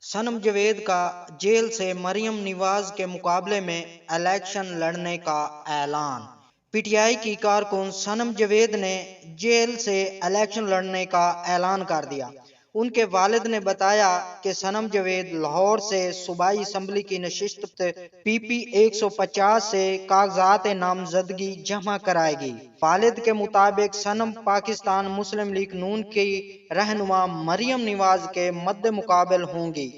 सनम जवेद का जेल से मरियम नवाज के मुकाबले में इलेक्शन लड़ने का ऐलान। पीटीआई की कारकुन सनम जवेद ने जेल से इलेक्शन लड़ने का ऐलान कर दिया। उनके वालिद ने बताया कि सनम जवेद लाहौर से सूबाई असम्बली की नशिस्त PP 150 से कागजात नामजदगी जमा कराएगी। वालिद के मुताबिक सनम पाकिस्तान मुस्लिम लीग नून की रहनुमा मरियम नवाज के मद्दे मुकाबल होंगी।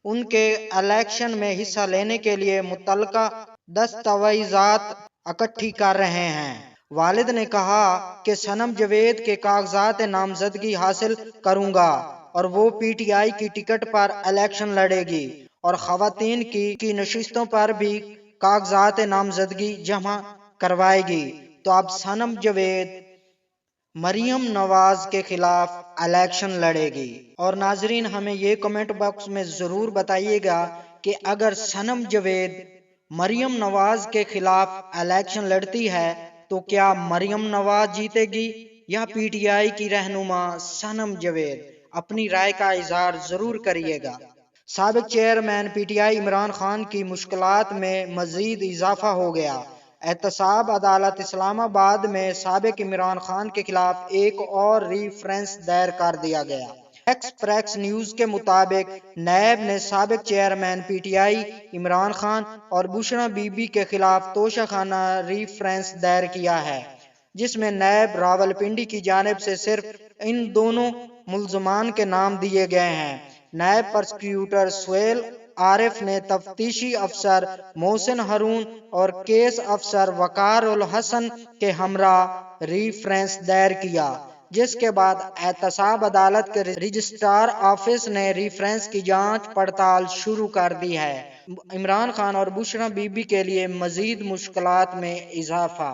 उनके इलेक्शन में हिस्सा लेने के लिए मुतल्लका दस्तावेजात इकट्ठी कर रहे हैं। वालिद ने कहा कि सनम जवेद के कागजात नामजदगी हासिल करूंगा और वो PTI की टिकट पर इलेक्शन लड़ेगी और खवातीन की नशिस्तों पर भी कागजात नामजदगी जमा करवाएगी। तो अब सनम जवेद मरियम नवाज के खिलाफ इलेक्शन लड़ेगी। और नाजरीन, हमें ये कमेंट बॉक्स में जरूर बताइएगा कि अगर सनम जवेद मरियम नवाज के खिलाफ इलेक्शन लड़ती है तो क्या मरियम नवाज जीतेगी या PTI की रहनुमा सनम जवेद? अपनी राय का इजहार जरूर करिएगा। साबिक चेयरमैन PTI इमरान खान की मुश्किलात में मजीद इजाफा हो गया। एहतसाब अदालत इस्लामाबाद में साबिक इमरान खान के खिलाफ एक और रेफरेंस दायर कर दिया गया। एक्सप्रेस न्यूज के मुताबिक नैब ने साबिक चेयरमैन PTI इमरान खान और बुशरा बीबी के खिलाफ तोशाखाना रेफरेंस दायर किया है, जिसमें नैब रावलपिंडी की जानिब से सिर्फ इन दोनों मुल्जमान के नाम दिए गए हैं। नैब प्रोसिक्यूटर सुहेल आरिफ ने तफ्तीशी अफसर मोहसिन हारून और केस अफसर वकार उल हसन के हमरा रेफरेंस दायर किया, जिसके बाद एहतसाब अदालत के रजिस्ट्रार ऑफिस ने रेफरेंस की जांच पड़ताल शुरू कर दी है। इमरान खान और बुशरा बीबी के लिए मजीद मुश्किलात में इजाफा।